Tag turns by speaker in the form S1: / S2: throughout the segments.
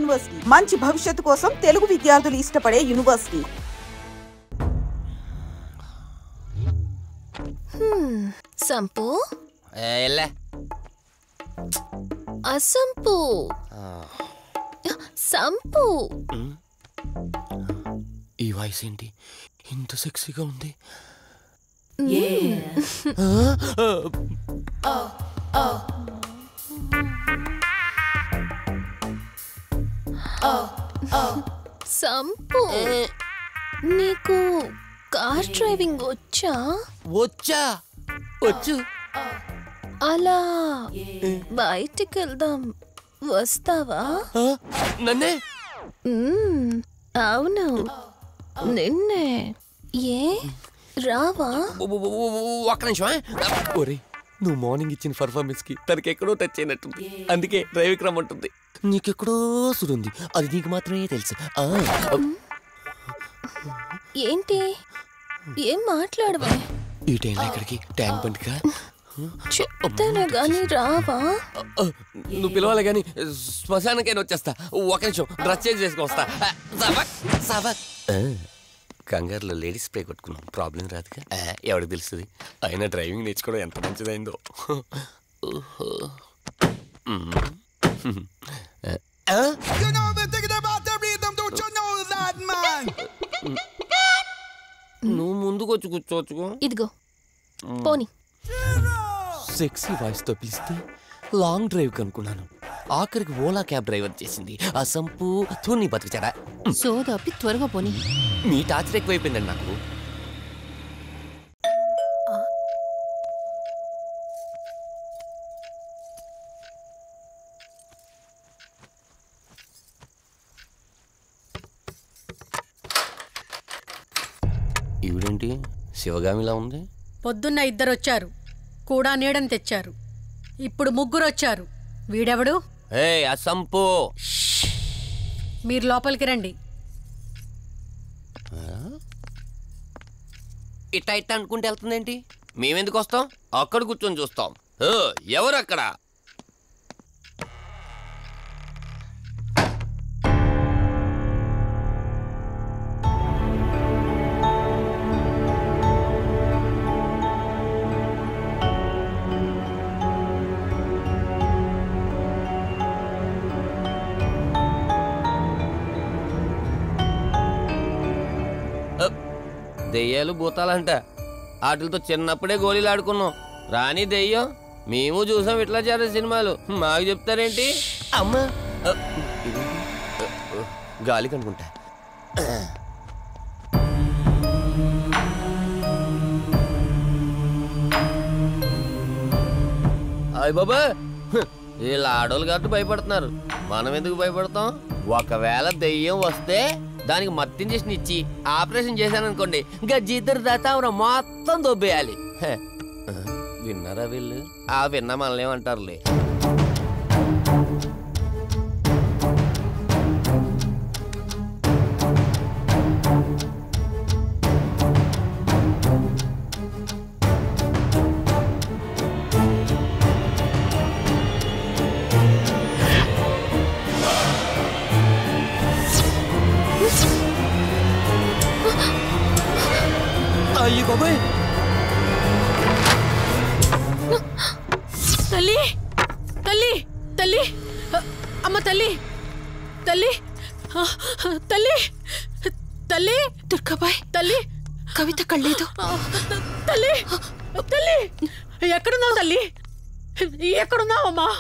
S1: University, మంచి భవిష్యత్తు కోసం తెలుగు విద్యార్థులు ఇష్టపడే యూనివర్సిటీ.
S2: సంపు అసంపు సంపు.
S3: ఈ వాయిస్ ఏంటి ఇంత సెక్సీగా ఉంది?
S2: సంపు, నీకు కార్ డ్రైవింగ్ వచ్చా?
S3: వచ్చు.
S2: అలా బయటికి వెళ్దాం, వస్తావా?
S3: నన్నే?
S2: అవును, నిన్నే. ఏ రావా?
S3: ఒక్క నిమిషం. ఒరే, నువ్వు మార్నింగ్ ఇచ్చిన పర్ఫార్మెన్స్ కి తనకి ఎక్కడో టచ్ అయినట్టుంది, అందుకే డ్రైవింగ్ రమ్మంటుంది. నీకెక్కడో సురుంది, అది నీకు మాత్రమే తెలుసు.
S2: ఏంటి, ఏం మాట్లాడవా?
S3: ఈ టైంలో ఇక్కడికి ట్యాంక్ బండ్కా?
S2: చెప్తాను గాని రావా?
S3: నువ్వు పిలవాలి గాని శ్మశానకైనా వచ్చేస్తా. ఒక నిమిషం డ్రెస్ చేంజ్ చేసుకుని వస్తా. కంగారులో లేడీస్ స్ప్రే కొట్టుకున్నాం, ప్రాబ్లం రాదుగా. ఎవరికి తెలుస్తుంది? అయినా డ్రైవింగ్ నేర్చుకోవడం ఎంత మంచిదైందో. నువ్వు ముందుకు వచ్చి కూర్చోవచ్చు.
S2: ఇదిగో పోనీ.
S3: సెక్సీ వాయిస్ తో పిలిస్తే లాంగ్ డ్రైవ్ కనుక్కున్నాను, ఆఖరికి ఓలా క్యాబ్ డ్రైవర్ చేసింది ఆ సంపు. నీ బతికిచాడా?
S2: సోదాపి త్వరగా పోనీ.
S3: మీ టార్చర్ ఎక్కువైపోయిందండి నాకు. ఈవిడేంటి శివగామిలా ఉంది?
S4: పొద్దున్న 2 వచ్చారు, కూడా నీడని తెచ్చారు. ఇప్పుడు 3 వచ్చారు. వీడెవడు?
S3: అసంపు.
S4: మీరు లోపలికి రండి.
S3: ఇట్టా అనుకుంటే వెళ్తుందేంటి? మేమెందుకు వస్తాం? అక్కడ కూర్చొని చూస్తాం. ఎవరు అక్కడ? దెయ్యాలు భూతాలంట, వాటితో చిన్నప్పుడే గోళీలు ఆడుకున్నాం. రాని దెయ్యం మేము చూసాం ఇట్లా చేరే సినిమాలు, మాకు చెప్తారేంటి? అమ్మా గాలి కనుకుంటా. అయ్య బాబా, వీళ్ళు ఆడోళ్ళు కాబట్టి భయపడుతున్నారు, మనం ఎందుకు భయపడతాం? ఒకవేళ దెయ్యం వస్తే దానికి మత్తు ఇంజెక్షన్ ఇచ్చి ఆపరేషన్ చేశాననుకోండి, ఇంకా జీతరు దాతావరా మొత్తం దొబ్బేయాలి. విన్నారా వీళ్ళు? విన్నా మనలేమంటారులే. అయ్యి బాబాయ్,
S4: తల్లి తల్లి తల్లి, అమ్మ తల్లి తల్లి తల్లి తల్లి,
S2: దుర్గాబాయ్
S4: తల్లి
S2: కవిత కళ్ళేదు.
S4: తల్లి తల్లి, ఎక్కడున్నావు తల్లి? ఎక్కడున్నావమ్మా?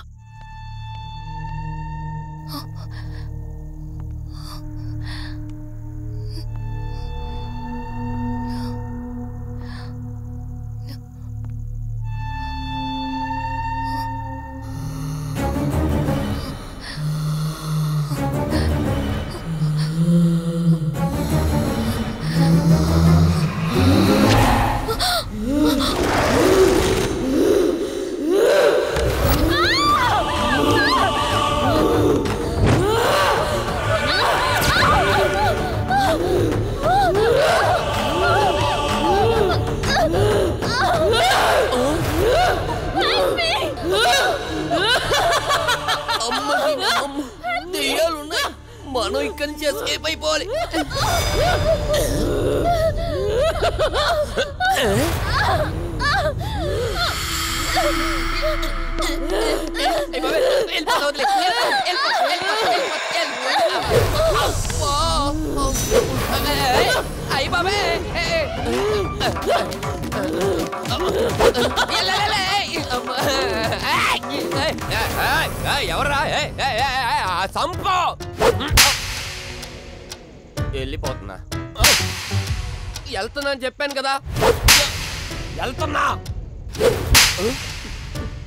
S3: మనం ఇక్కడి నుంచి ఎస్కేప్ అయిపోవాలి. అయ్యి బాబే ఎవర్రా సంపో వెళ్ళిపోతున్నా. వెళ్తున్నా అని చెప్పాను కదా, వెళ్తున్నా.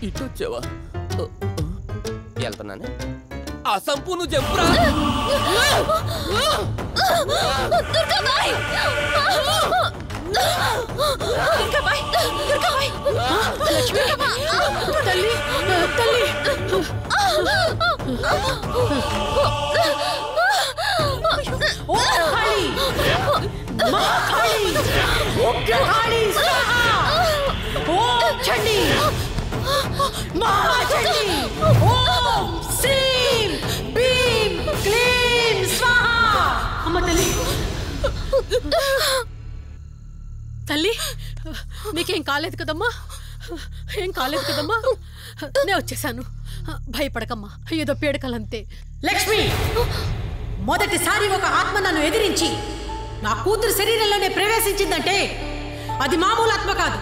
S3: ఇటు వచ్చావా? వెళ్తున్నాను. ఆ సంపు నువ్వు చెప్పురా.
S4: తల్లి నీకేం కాలేదు కదమ్మా? ఏం కాలేదు కదమ్మా? నేను వచ్చేసాను, భయపడకమ్మా. ఏదో పీడకలంతే. లక్ష్మి, మొదటిసారి ఒక ఆత్మ నన్ను ఎదిరించి నా కూతురు శరీరంలోనే ప్రవేశించిందంటే అది మామూలు ఆత్మ కాదు.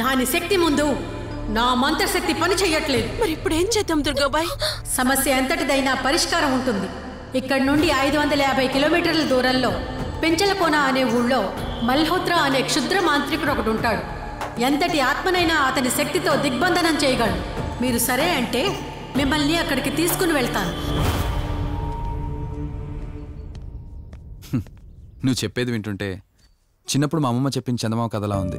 S4: దాని శక్తి ముందు నా మంత్రశక్తి పని చెయ్యట్లేదు.
S2: మరి ఇప్పుడు ఏం చేద్దాం దుర్గాబాయ్?
S4: సమస్య ఎంతటిదైనా పరిష్కారం ఉంటుంది. ఇక్కడ నుండి 550 కిలోమీటర్ల దూరంలో పెంచలకోన అనే ఊళ్ళో మల్హోత్రా అనే క్షుద్ర మాంత్రికుడు ఒకడు ఉంటాడు. ఎంతటి ఆత్మనైనా అతని శక్తితో దిగ్బంధనం చేయగలడు. మీరు సరే అంటే మిమ్మల్ని అక్కడికి తీసుకుని వెళ్తాను.
S5: నువ్వు చెప్పేది వింటుంటే చిన్నప్పుడు మా అమ్మమ్మ చెప్పిన చందమామ కథలా ఉంది.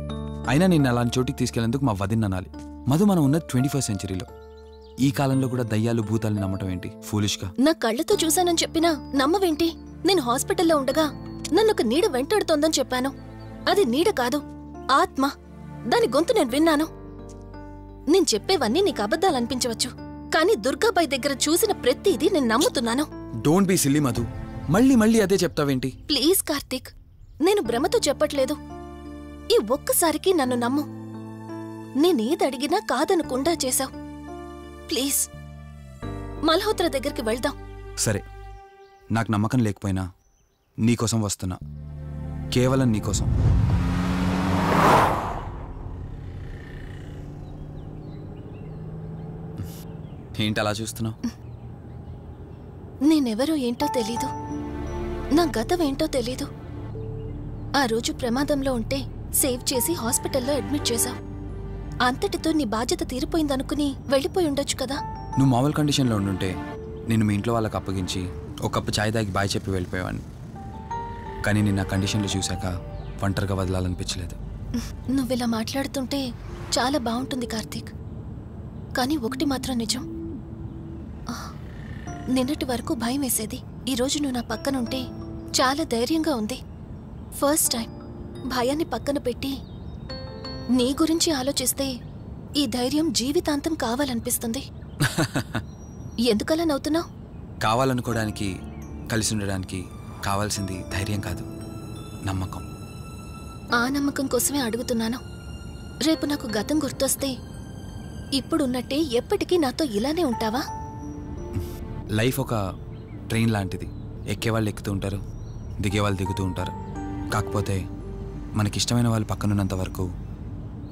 S5: అయినా నిన్ను అలాంటి చోటికి తీసుకెళ్లేందుకు మా వదిన అనాలి. మధు, మనం ఉన్నది 21st సెంచరీలో. ఈ కాలంలో కూడా దయ్యాలు భూతాల్ని నమ్మటం ఏంటి? ఫూలిష్గా.
S2: నా కళ్ళతో చూశానని చెప్పినా నమ్మవేంటి? నేను హాస్పిటల్లో ఉండగా నన్ను ఒక నీడ వెంటాడుతోందని చెప్పాను. అది నీడ కాదు, ఆత్మ. దాని గొంతు నేను విన్నాను. నేను చెప్పేవన్నీ నీకు అబద్ధాలు అనిపించవచ్చు, కానీ దుర్గాబాయ్ దగ్గర చూసిన ప్రతిదీ నేను నమ్ముతున్నాను.
S5: Don't be silly Madhu. మళ్ళీ మళ్ళీ అదే చెప్తావేంటి?
S2: ప్లీజ్ కార్తీక్, నేను భ్రమతో చెప్పట్లేదు. ఈ ఒక్కసారికి నన్ను నమ్ము. నేనేదడిగినా కాదనకుండా చేశావు. ప్లీజ్ మల్హోత్రా దగ్గరికి వెళ్దాం.
S5: సరే, నాకు నమ్మకం లేకపోయినా నీకోసం వస్తున్నా. కేవలం నీకోసం. ఏంటి అలా చూస్తున్నావు?
S2: నేనెవరో ఏంటో తెలీదు, నా గతం ఏంటో తెలీదు. ఆ రోజు ప్రమాదంలో ఉంటే సేవ్ చేసి హాస్పిటల్లో అడ్మిట్ చేశావు. అంతటితో నీ బాధ్యత తీరిపోయిందనుకుని వెళ్ళిపోయి ఉండొచ్చు కదా.
S5: నువ్వు మామూలు కండిషన్లో ఉండుంటే నేను మీ ఇంట్లో వాళ్ళకి అప్పగించి ఒక కప్పు ఛాయ్ తాగి బాయ్ చెప్పి వెళ్ళిపోయేవాడిని. కానీ నేను నా కండిషన్లు చూశాక ఒంటరిగా వదలాలనిపించలేదు.
S2: నువ్విలా మాట్లాడుతుంటే చాలా బాగుంటుంది కార్తీక్. కానీ ఒకటి మాత్రం నిజం, నిన్నటి వరకు భయం వేసేది. ఈరోజు నువ్వు నా పక్కనుంటే చాలా ధైర్యంగా ఉంది. ఫస్ట్ టైం భయాన్ని పక్కన పెట్టి నీ గురించి ఆలోచిస్తే ఈ ధైర్యం జీవితాంతం కావాలనిపిస్తుంది. ఎందుకలా నవ్వుతున్నావు?
S5: కావాలనుకోవడానికి, కలిసి ఉండడానికి కావాల్సింది ధైర్యం కాదు, నమ్మకం.
S2: ఆ నమ్మకం కోసమే అడుగుతున్నాను. రేపు నాకు గతం గుర్తొస్తే ఇప్పుడున్నట్టే ఎప్పటికీ నాతో ఇలానే ఉంటావా?
S5: లైఫ్ ఒక ట్రైన్ లాంటిది. ఎక్కేవాళ్ళు ఎక్కుతూ ఉంటారు, దిగేవాళ్ళు దిగుతూ ఉంటారు. కాకపోతే మనకిష్టమైన వాళ్ళు పక్కనున్నంత వరకు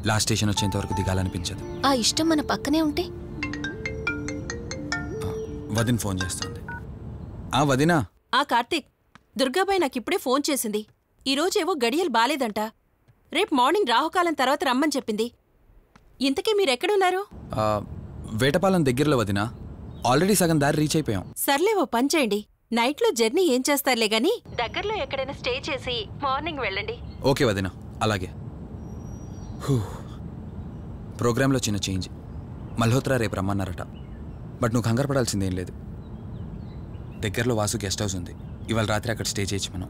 S5: లాస్ట్ స్టేషన్ వచ్చేంత వరకు దిగాలనిపించదు.
S2: ఆ ఇష్టం మన పక్కనే ఉంటే?
S5: వదిన ఫోన్ చేస్తుంది. వదినా.
S6: కార్తీక్, దుర్గాబాయ్ నాకిప్పుడే ఫోన్ చేసింది. ఈరోజేవో గడియలు బాలేదంట. రేపు మార్నింగ్ రాహుకాలం తర్వాత రమ్మని చెప్పింది. ఇంతకీ మీరెక్కడున్నారు?
S5: వేటపాలెం దగ్గరలో వదినా. ఆల్రెడీ సగం దారి రీచ్ అయిపోయాం.
S6: సర్లే, ఓ పని చేయండి. నైట్లో జర్నీ ఏం చేస్తారులే గాని దగ్గరలో ఎక్కడైనా స్టే చేసి మార్నింగ్ వెళ్ళండి.
S5: ఓకే వదినా, అలాగే. ప్రోగ్రాంలో చిన్న చేంజ్. మల్హోత్రా రేపు రమ్మన్నారట. బట్ నువ్వు కంగారు పడాల్సిందేం లేదు. దగ్గరలో వాసు గెస్ట్ హౌస్ ఉంది. ఇవాళ రాత్రి అక్కడ స్టే చేయొచ్చు మనం.